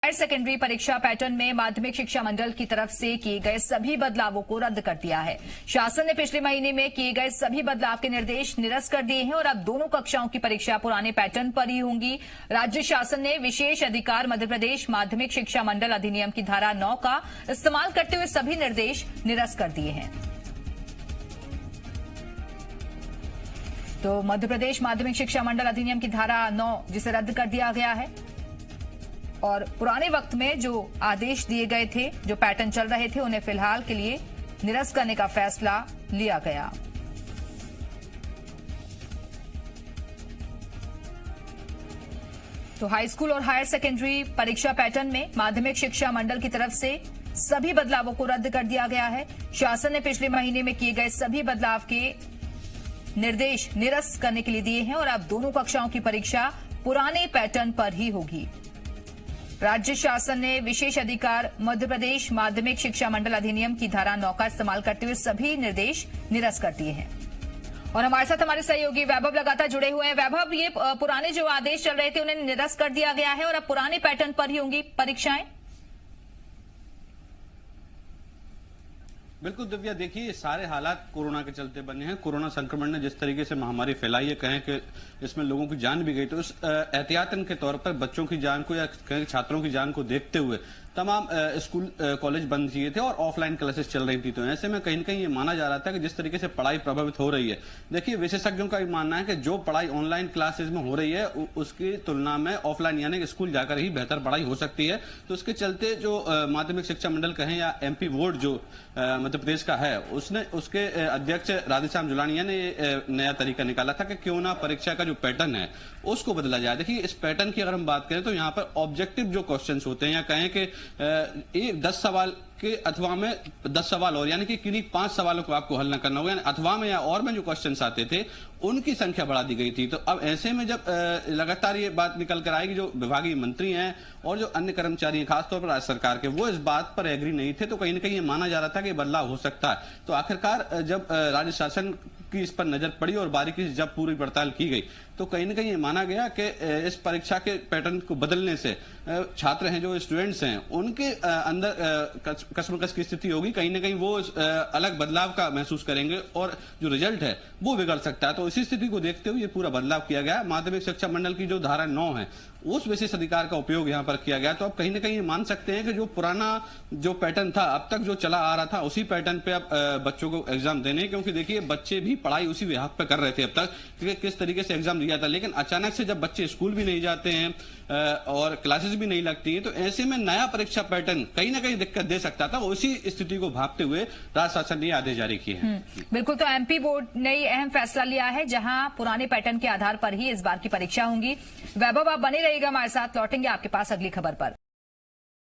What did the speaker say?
Higher secondary परीक्षा pattern में माध्यमिक शिक्षा मंडल की तरफ से किए गए सभी बदलावों को रद्द कर दिया है। शासन ने पिछले महीने में किए गए सभी बदलाव के निर्देश निरस्त कर दिए हैं और अब दोनों कक्षाओं की परीक्षा पुराने पैटर्न पर ही होंगी। राज्य शासन ने विशेष अधिकार मध्य प्रदेश माध्यमिक शिक्षा मंडल अधिनियम की धारा 9 का इस्तेमाल करते हुए सभी निर्देश निरस्त कर दिए हैं। तो मध्य प्रदेश माध्यमिक शिक्षा मंडल अधिनियम की धारा 9 जिसे रद्द कर दिया गया है और पुराने वक्त में जो आदेश दिए गए थे, जो पैटर्न चल रहे थे, उन्हें फिलहाल के लिए निरस्त करने का फैसला लिया गया। तो हाई स्कूल और हायर सेकेंडरी परीक्षा पैटर्न में माध्यमिक शिक्षा मंडल की तरफ से सभी बदलावों को रद्द कर दिया गया है। शासन ने पिछले महीने में किए गए सभी बदलाव के निर्देश निरस्त करने के लिए दिए हैं और अब दोनों कक्षाओं की परीक्षा पुराने पैटर्न पर ही होगी। राज्य शासन ने विशेष अधिकार मध्य प्रदेश माध्यमिक शिक्षा मंडल अधिनियम की धारा 9 का इस्तेमाल करते हुए सभी निर्देश निरस्त कर दिए हैं। और हमारे साथ हमारे सहयोगी वैभव लगातार जुड़े हुए हैं। वैभव, ये पुराने जो आदेश चल रहे थे उन्हें निरस्त कर दिया गया है और अब पुराने पैटर्न पर ही होंगी परीक्षाएं। बिल्कुल दिव्या, देखिए ये सारे हालात कोरोना के चलते बने हैं। कोरोना संक्रमण ने जिस तरीके से महामारी फैलाई है, कहें कि इसमें लोगों की जान भी गई, तो उस एहतियातन के तौर पर बच्चों की जान को या कहें छात्रों की जान को देखते हुए तमाम स्कूल कॉलेज बंद किए थे और ऑफलाइन क्लासेस चल रही थी। तो ऐसे में कहीं न कहीं ये माना जा रहा था कि जिस तरीके से पढ़ाई प्रभावित हो रही है, देखिए विशेषज्ञों का भी मानना है कि जो पढ़ाई ऑनलाइन क्लासेस में हो रही है उसकी तुलना में ऑफलाइन यानी कि स्कूल जाकर ही बेहतर पढ़ाई हो सकती है। तो उसके चलते जो माध्यमिक शिक्षा मंडल कहें या एमपी बोर्ड जो मध्य प्रदेश का है, उसने उसके अध्यक्ष राधेश्याम जुलानिया ने नया तरीका निकाला था कि क्यों ना परीक्षा का जो पैटर्न है उसको बदला जाए। देखिए इस पैटर्न की अगर हम बात करें तो यहाँ पर ऑब्जेक्टिव जो क्वेश्चन होते हैं या कहें कि 10 सवाल के अथवा में 10 सवाल और यानी कि किन्हीं 5 सवालों को आपको हल न करना होगा, यानी अथवा में या और में जो क्वेश्चंस आते थे उनकी संख्या बढ़ा दी गई थी। तो अब ऐसे में जब लगातार ये बात निकल कर आएगी, जो विभागीय मंत्री हैं और जो अन्य कर्मचारी हैं खासतौर पर राज्य सरकार के, वो इस बात पर एग्री नहीं थे, तो कहीं ना कहीं ये माना जा रहा था कि बदलाव हो सकता है। तो आखिरकार जब राज्य शासन की इस पर नजर पड़ी और बारीकी से जब पूरी पड़ताल की गई तो कहीं ना कहीं ये माना गया कि इस परीक्षा के पैटर्न को बदलने से छात्र हैं, जो स्टूडेंट्स हैं, उनके अंदर कशमकश की स्थिति होगी। कहीं ना कहीं वो अलग बदलाव का महसूस करेंगे और जो रिजल्ट है वो बिगड़ सकता है। तो इसी स्थिति को देखते हुए ये पूरा बदलाव किया गया। माध्यमिक शिक्षा मंडल की जो धारा 9 है उस विशेष अधिकार का उपयोग यहाँ पर किया गया। तो अब कहीं ना कहीं ये मान सकते हैं कि जो पुराना जो पैटर्न था अब तक जो चला आ रहा था उसी पैटर्न पे अब बच्चों को एग्जाम देने, क्योंकि देखिए बच्चे भी पढ़ाई उसी विभाग पे कर रहे थे अब तक कि किस तरीके से एग्जाम दिया था। लेकिन अचानक से जब बच्चे स्कूल भी नहीं जाते हैं और क्लासेस भी नहीं लगती हैं, तो ऐसे में नया परीक्षा पैटर्न कहीं ना कहीं दिक्कत दे सकता था। उसी स्थिति को भांपते हुए राज्य शासन ने आदेश जारी किए हैं। बिल्कुल, तो एमपी बोर्ड ने अहम फैसला लिया है जहां पुराने पैटर्न के आधार पर ही इस बार की परीक्षा होंगी। वैभव, आप बने रहिएगा हमारे साथ, लौटेंगे आपके पास अगली खबर पर।